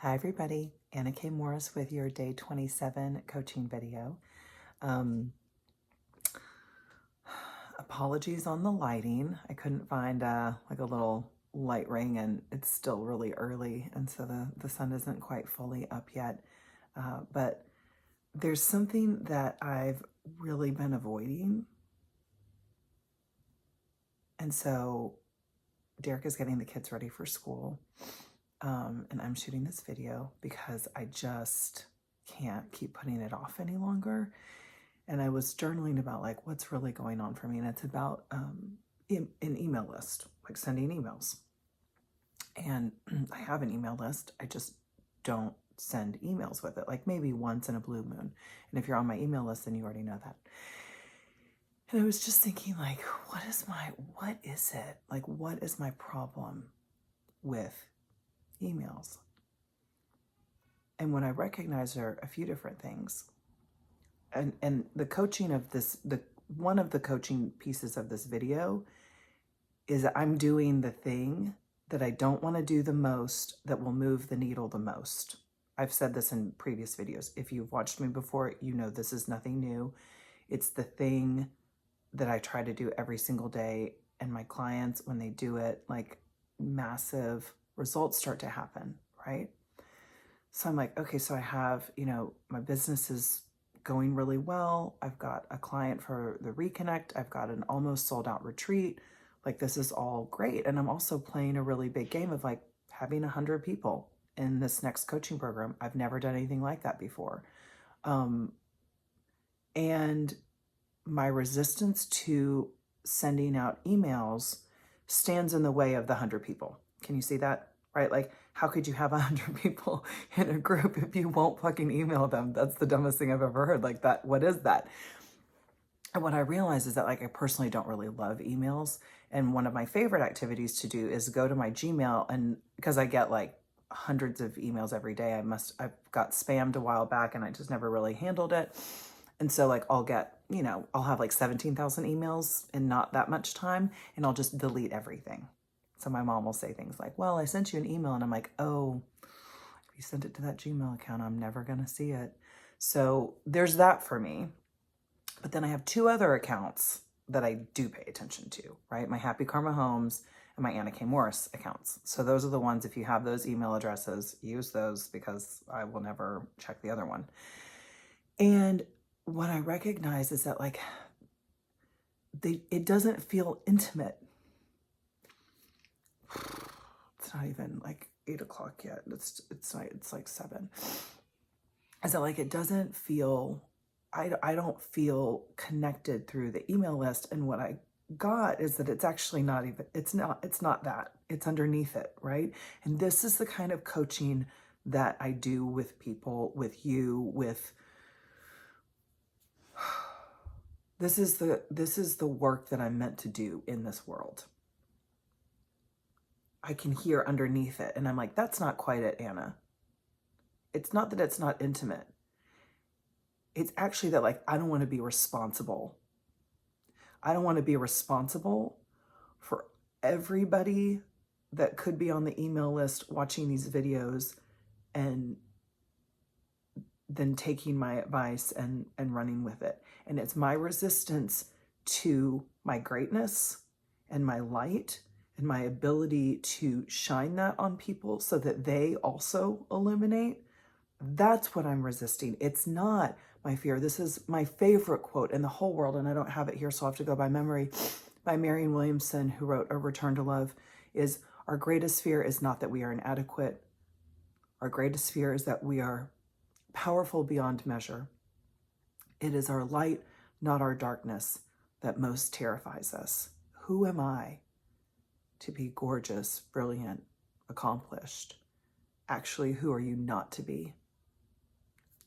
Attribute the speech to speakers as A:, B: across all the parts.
A: Hi everybody, Anna K. Morris with your day 27 coaching video. Apologies on the lighting. I couldn't find like a little light ring and it's still really early and so the sun isn't quite fully up yet. But there's something that I've really been avoiding. And so Derek is getting the kids ready for school. And I'm shooting this video because I just can't keep putting it off any longer. And I was journaling about like what's really going on for me, and it's about an email list, like sending emails. And I have an email list. I just don't send emails with it, like maybe once in a blue moon. And if you're on my email list, then you already know that. And I was just thinking, like, what is it? Like, what is my problem with emails? And what I recognize are a few different things. And the coaching of this, one of the coaching pieces of this video is that I'm doing the thing that I don't want to do the most that will move the needle the most. I've said this in previous videos. If you've watched me before, you know this is nothing new. It's the thing that I try to do every single day. And my clients, when they do it, like massive results start to happen, right? So I'm like, okay, so I have, my business is going really well. I've got a client for the Reconnect. I've got an almost sold out retreat. Like, this is all great. And I'm also playing a really big game of like having 100 people in this next coaching program. I've never done anything like that before. And my resistance to sending out emails stands in the way of the 100 people. Can you see that? Right? Like, how could you have 100 people in a group if you won't fucking email them? That's the dumbest thing I've ever heard. Like, that, what is that? And what I realize is that, like, I personally don't really love emails. And one of my favorite activities to do is go to my Gmail, and because I get like hundreds of emails every day, I've got spammed a while back and I just never really handled it. And so like I'll get, I'll have like 17,000 emails in not that much time, and I'll just delete everything. So my mom will say things like, well, I sent you an email, and I'm like, oh, if you sent it to that Gmail account, I'm never going to see it. So there's that for me. But then I have two other accounts that I do pay attention to, right? My Happy Karma Homes and my Anna K. Morris accounts. So those are the ones, if you have those email addresses, use those, because I will never check the other one. And what I recognize is that like it doesn't feel intimate. It's not even like 8 o'clock yet. It's like 7. Is that like it doesn't feel, I don't feel connected through the email list. And what I got is that it's actually not even, it's not that. It's underneath it, right? And this is the kind of coaching that I do with people, with you, with this is the work that I'm meant to do in this world. I can hear underneath it, and I'm like, that's not quite it, Anna. It's not that it's not intimate. It's actually that like I don't want to be responsible. I don't want to be responsible for everybody that could be on the email list watching these videos and then taking my advice and running with it. And it's my resistance to my greatness and my light and my ability to shine that on people so that they also illuminate. That's what I'm resisting. It's not my fear. This is my favorite quote in the whole world, and I don't have it here, so I'll have to go by memory, by Marianne Williamson, who wrote A Return to Love, is our greatest fear is not that we are inadequate. Our greatest fear is that we are powerful beyond measure. It is our light, not our darkness, that most terrifies us. Who am I to be gorgeous, brilliant, accomplished? Actually, who are you not to be?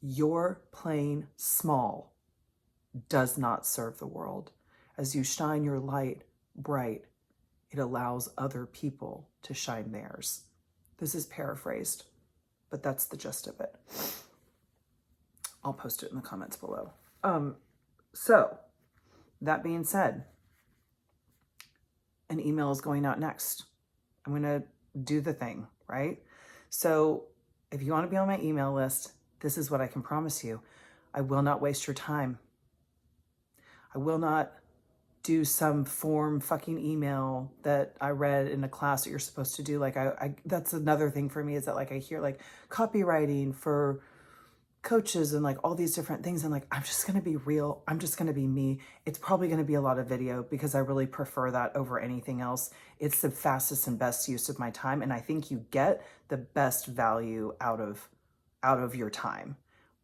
A: Your plain small does not serve the world. As you shine your light bright, it allows other people to shine theirs. This is paraphrased, but that's the gist of it. I'll post it in the comments below. So that being said, an email is going out next. I'm going to do the thing, right? So If you want to be on my email list, this is what I can promise you. I will not waste your time. I will not do some form fucking email that I read in a class that you're supposed to do. Like that's another thing for me, is that like I hear like copywriting for coaches and like all these different things. And like, I'm just going to be real. I'm just going to be me. It's probably going to be a lot of video because I really prefer that over anything else. It's the fastest and best use of my time. And I think you get the best value out of your time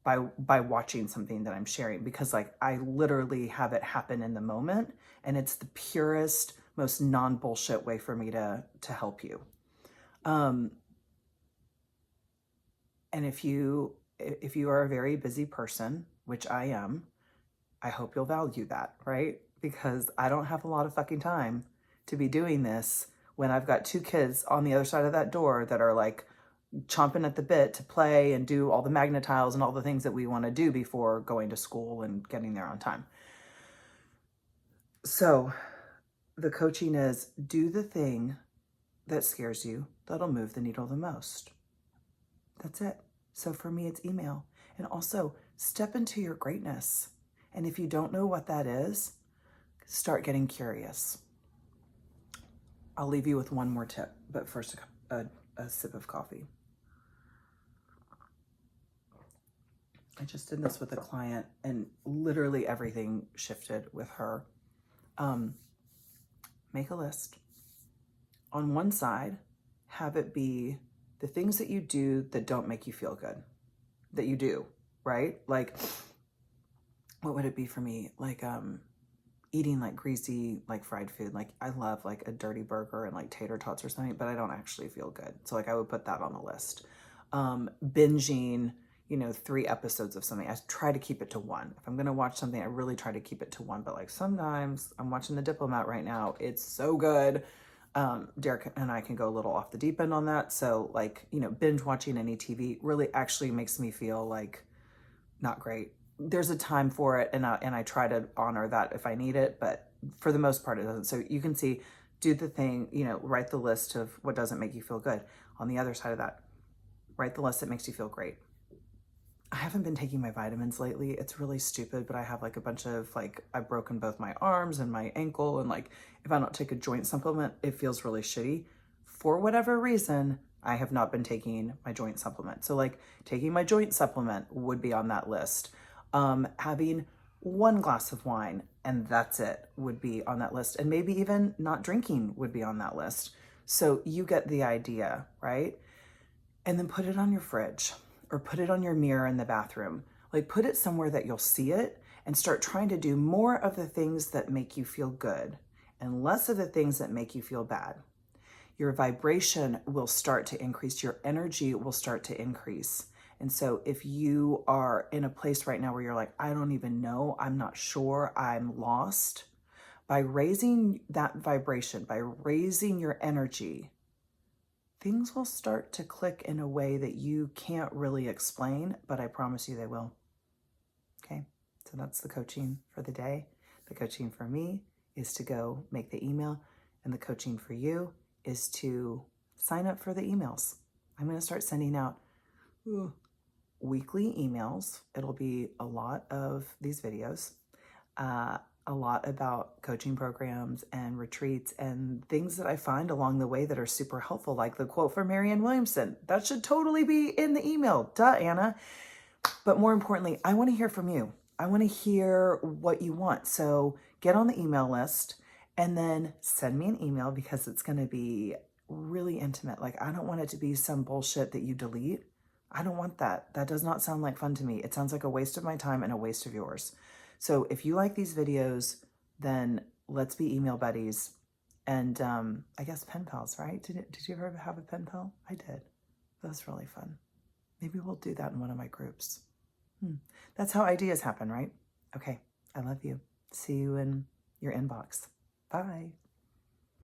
A: by watching something that I'm sharing, because like I literally have it happen in the moment, and it's the purest, most non-bullshit way for me to help you. And if you are a very busy person, which I am, I hope you'll value that, right? Because I don't have a lot of fucking time to be doing this when I've got 2 kids on the other side of that door that are like chomping at the bit to play and do all the magnetiles and all the things that we want to do before going to school and getting there on time. So the coaching is, do the thing that scares you, that'll move the needle the most. That's it. So for me, it's email. And also step into your greatness. And if you don't know what that is, start getting curious. I'll leave you with one more tip, but first a sip of coffee. I just did this with a client and literally everything shifted with her. Make a list. On one side, have it be the things that you do that don't make you feel good, that you do, right? Like, what would it be for me? Like, eating like greasy, like fried food. Like I love like a dirty burger and like tater tots or something, but I don't actually feel good. So like I would put that on the list. Binging, 3 episodes of something. I try to keep it to 1. If I'm going to watch something, I really try to keep it to 1. But like sometimes I'm watching The Diplomat right now. It's so good. Derek and I can go a little off the deep end on that. So like, binge watching any TV really actually makes me feel like not great. There's a time for it, and I try to honor that if I need it, but for the most part it doesn't. So you can see, do the thing, write the list of what doesn't make you feel good. On the other side of that, write the list that makes you feel great. I haven't been taking my vitamins lately. It's really stupid, but I have like a bunch of like, I've broken both my arms and my ankle, and like if I don't take a joint supplement, it feels really shitty. For whatever reason, I have not been taking my joint supplement. So like taking my joint supplement would be on that list. Having 1 glass of wine and that's it would be on that list. And maybe even not drinking would be on that list. So you get the idea, right? And then put it on your fridge or put it on your mirror in the bathroom. Like put it somewhere that you'll see it, and start trying to do more of the things that make you feel good and less of the things that make you feel bad. Your vibration will start to increase. Your energy will start to increase. And so if you are in a place right now where you're like, I don't even know, I'm not sure, I'm lost, by raising that vibration, by raising your energy, things will start to click in a way that you can't really explain, but I promise you they will. Okay, so that's the coaching for the day. The coaching for me is to go make the email, and the coaching for you is to sign up for the emails. I'm going to start sending out weekly emails. It'll be a lot of these videos, a lot about coaching programs and retreats and things that I find along the way that are super helpful, like the quote from Marianne Williamson. That should totally be in the email. Duh, Anna. But more importantly, I want to hear from you. I want to hear what you want. So get on the email list and then send me an email, because it's going to be really intimate. Like, I don't want it to be some bullshit that you delete. I don't want that. That does not sound like fun to me. It sounds like a waste of my time and a waste of yours. So if you like these videos, then let's be email buddies. And I guess pen pals, right? Did you ever have a pen pal? I did. That was really fun. Maybe we'll do that in one of my groups. That's how ideas happen, right? Okay, I love you. See you in your inbox. Bye.